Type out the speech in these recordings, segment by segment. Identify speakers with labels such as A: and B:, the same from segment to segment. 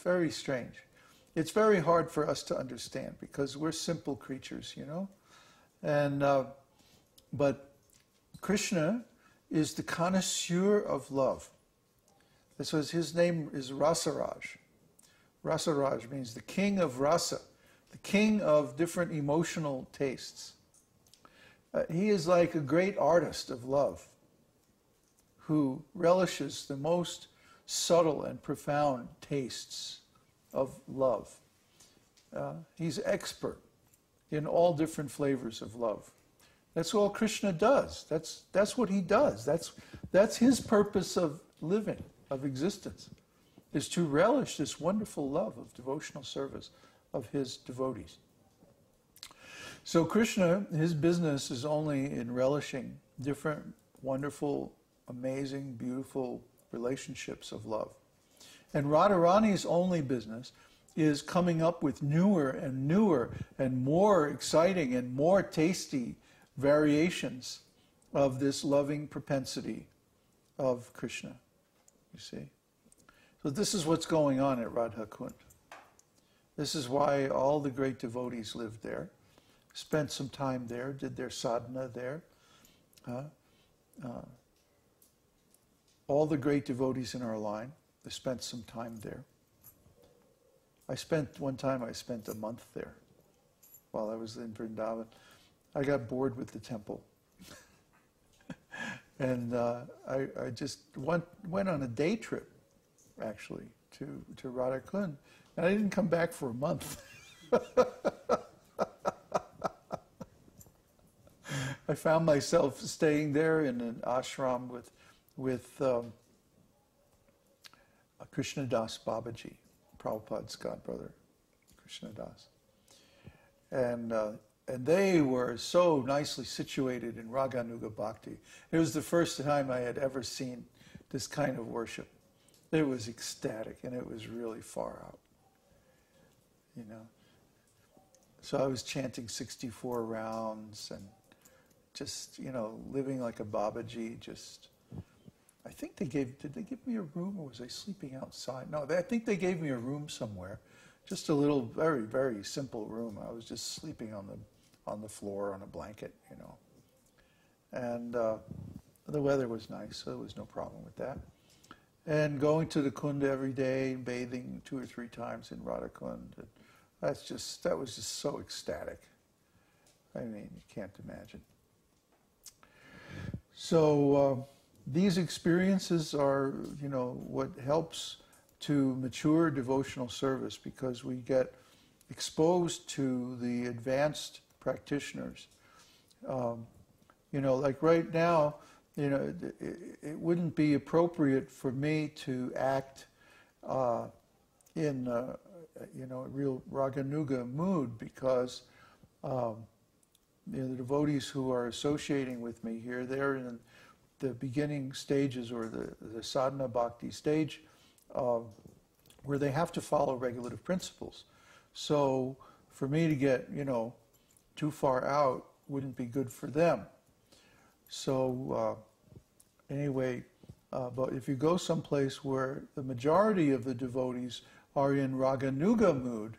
A: Very strange. It's very hard for us to understand because we're simple creatures, you know. And but Krishna is the connoisseur of love. That's why his name is Rasaraj. Rasaraj means the king of rasa, the king of different emotional tastes. He is like a great artist of love who relishes the most subtle and profound tastes of love. He's expert in all different flavors of love. That's all Krishna does. That's what he does. That's his purpose of living, of existence, is to relish this wonderful love of devotional service of his devotees. So Krishna, his business is only in relishing different wonderful, amazing, beautiful relationships of love. And Radharani's only business is coming up with newer and more exciting and more tasty variations of this loving propensity of Krishna, you see. So this is what's going on at Rādhā-kuṇḍa. This is why all the great devotees lived there, spent some time there, did their sadhana there. All the great devotees in our line, they spent some time there. One time I spent a month there while I was in Vrindavan. I got bored with the temple. And I just went on a day trip, actually, to Rādhā-kuṇḍa. And I didn't come back for a month. I found myself staying there in an āśram with Krishnadas Babaji, Prabhupada's godbrother, Krishnadas. And they were so nicely situated in Rāgānūgā-bhakti. It was the first time I had ever seen this kind of worship. It was ecstatic, and it was really far out, you know. So I was chanting 64 rounds and just, you know, living like a Babaji, just... I think did they give me a room, or was I sleeping outside? No, I think they gave me a room somewhere. Just a little, very, very simple room. I was just sleeping on the floor on a blanket, you know. And the weather was nice, so there was no problem with that. And going to the Kunda every day, bathing 2 or 3 times in Rādhā-kuṇḍa, that was just so ecstatic. I mean, you can't imagine. So these experiences are, you know, what helps to mature devotional service, because we get exposed to the advanced practitioners. You know, like right now, you know, it wouldn't be appropriate for me to act in, you know, a real rāgānūgā mood, because you know, the devotees who are associating with me here, they're in the beginning stages, or the sadhana bhakti stage, where they have to follow regulative principles. So for me to get, you know, too far out wouldn't be good for them. So anyway, but if you go someplace where the majority of the devotees are in rāgānūgā mood,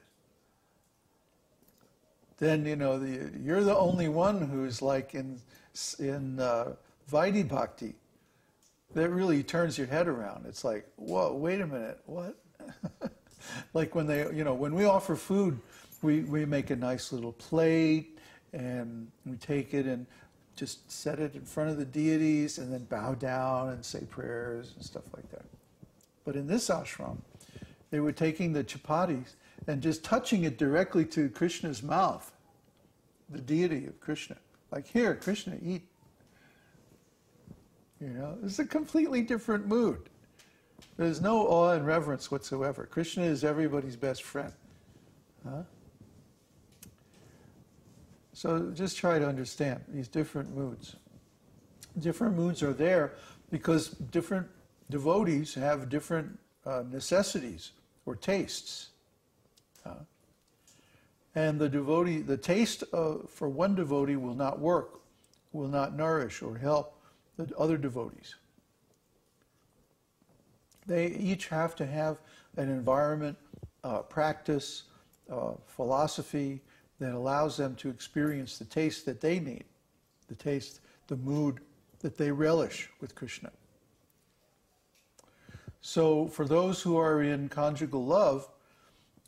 A: then, you know, you're the only one who's like in Vaidhi Bhakti. That really turns your head around. It's like, whoa, wait a minute, what? Like when they, you know, when we offer food, we make a nice little plate, and we take it and just set it in front of the deities, and then bow down and say prayers and stuff like that. But in this ashram, they were taking the chapatis and just touching it directly to Krishna's mouth, the deity of Krishna. Like, here, Krishna, eat. You know, it's a completely different mood. There's no awe and reverence whatsoever. Krishna is everybody's best friend. Huh? So just try to understand these different moods. Different moods are there because different devotees have different necessities or tastes. And the taste for one devotee will not work, will not nourish or help the other devotees. They each have to have an environment practice, philosophy that allows them to experience the taste that they need, the taste, the mood that they relish with Krishna. So for those who are in conjugal love,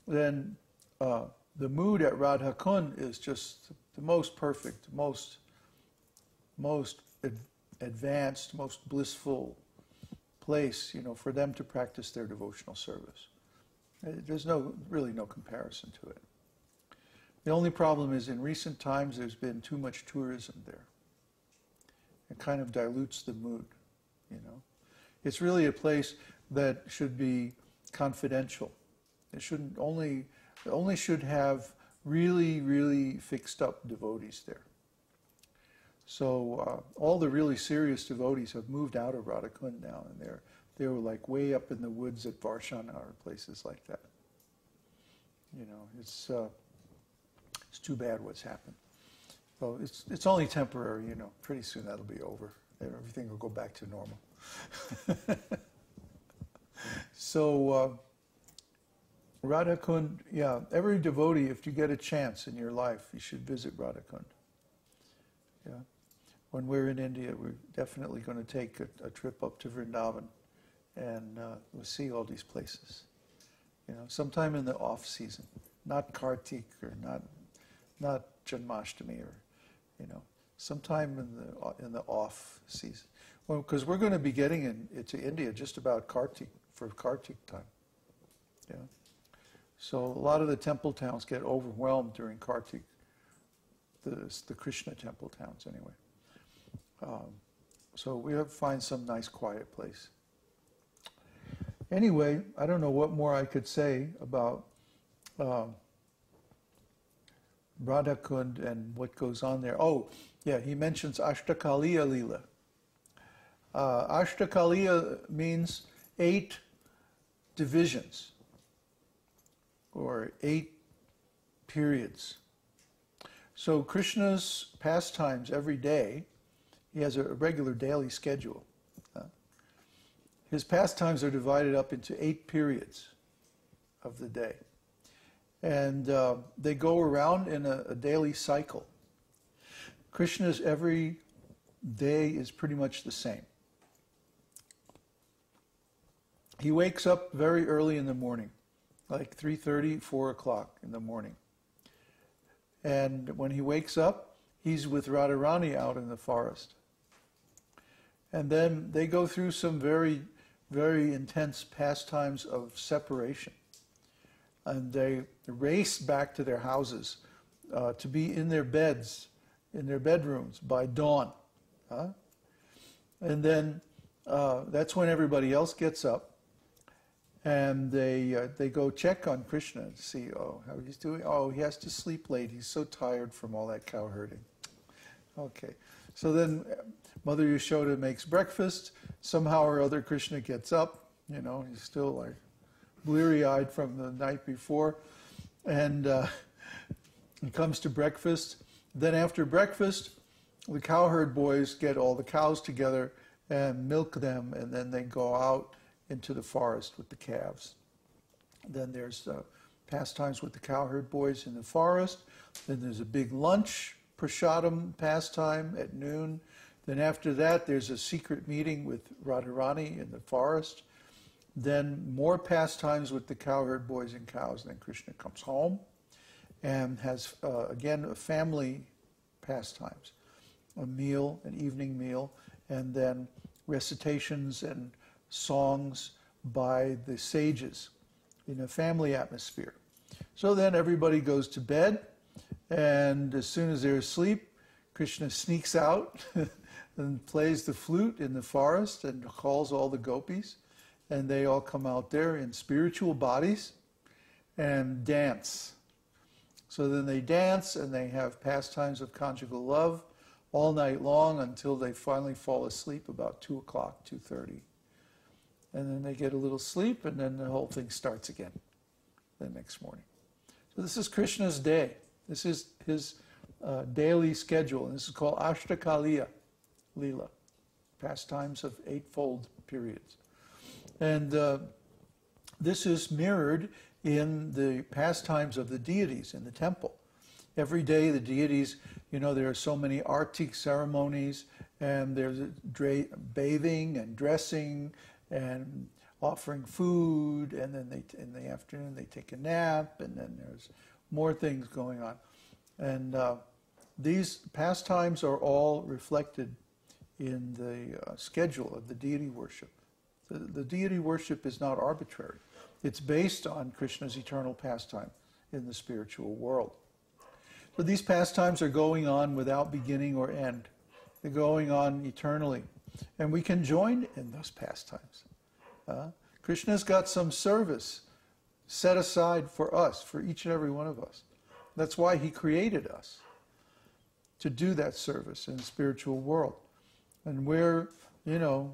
A: then the mood at Rādhā-kuṇḍa is just the most perfect, most advanced, most blissful place, for them to practice their devotional service. There's really no comparison to it. The only problem is in recent times there's been too much tourism there. It kind of dilutes the mood, It's really a place that should be confidential. It only should have really, really fixed up devotees there. So all the really serious devotees have moved out of Rādhā-kuṇḍa now, and they were like way up in the woods at Darshan or places like that. It's too bad what's happened. So it's only temporary, Pretty soon that'll be over. Everything will go back to normal. So Rādhā-kuṇḍa, every devotee, if you get a chance in your life, you should visit Rādhā-kuṇḍa. Yeah. When we're in India, we're definitely going to take a trip up to Vrindavan, and we'll see all these places. Sometime in the off season, not Kartik or not Janmāṣṭamī, or sometime in the off season. Well, because we're going to be getting into India just about Kartik, for Kartik time. Yeah. So a lot of the temple towns get overwhelmed during Kartik, the Krishna temple towns anyway. So we have to find some nice quiet place. Anyway, I don't know what more I could say about Rādhā-kuṇḍa and what goes on there. Oh, yeah, he mentions Ashtakaliya Lila. Ashtakaliya means 8 divisions, or 8 periods. So Krishna's pastimes every day, he has a regular daily schedule. His pastimes are divided up into 8 periods of the day. And they go around in a daily cycle. Krishna's every day is pretty much the same. He wakes up very early in the morning, like 3:30, 4 o'clock in the morning. And when he wakes up, he's with Radharani out in the forest. And then they go through some very, very intense pastimes of separation. And they race back to their houses to be in their beds, in their bedrooms by dawn. And then that's when everybody else gets up. And they go check on Krishna to see, how he's doing. Oh, he has to sleep late. He's so tired from all that cow herding. Okay. So then Mother Yashoda makes breakfast. Somehow or other Krishna gets up. He's still like bleary-eyed from the night before. And he comes to breakfast. Then after breakfast, the cowherd boys get all the cows together and milk them, and then they go out into the forest with the calves. Then there's pastimes with the cowherd boys in the forest. Then there's a big lunch, prasadam pastime at noon. Then after that, there's a secret meeting with Radharani in the forest. Then more pastimes with the cowherd boys and cows. Then Krishna comes home and has, again, a family pastimes, a meal, an evening meal, and then recitations and songs by the sages in a family atmosphere. So then everybody goes to bed, and as soon as they're asleep, Krishna sneaks out and plays the flute in the forest and calls all the gopis, and they all come out there in spiritual bodies and dance. So then they dance and they have pastimes of conjugal love all night long until they finally fall asleep about 2 o'clock, 2:30. And then they get a little sleep, and then the whole thing starts again the next morning. So this is Krishna's day. This is his daily schedule, and this is called Ashtakaliya Lila, pastimes of 8-fold periods. And this is mirrored in the pastimes of the deities in the temple. Every day the deities, there are so many artik ceremonies, and there's bathing and dressing and offering food, and then in the afternoon they take a nap, and then there's more things going on. And these pastimes are all reflected in the schedule of the deity worship. The deity worship is not arbitrary. It's based on Krishna's eternal pastime in the spiritual world. So these pastimes are going on without beginning or end. They're going on eternally. And we can join in those pastimes. Krishna's got some service set aside for us, for each and every one of us. That's why he created us, to do that service in the spiritual world. And we're AWOL.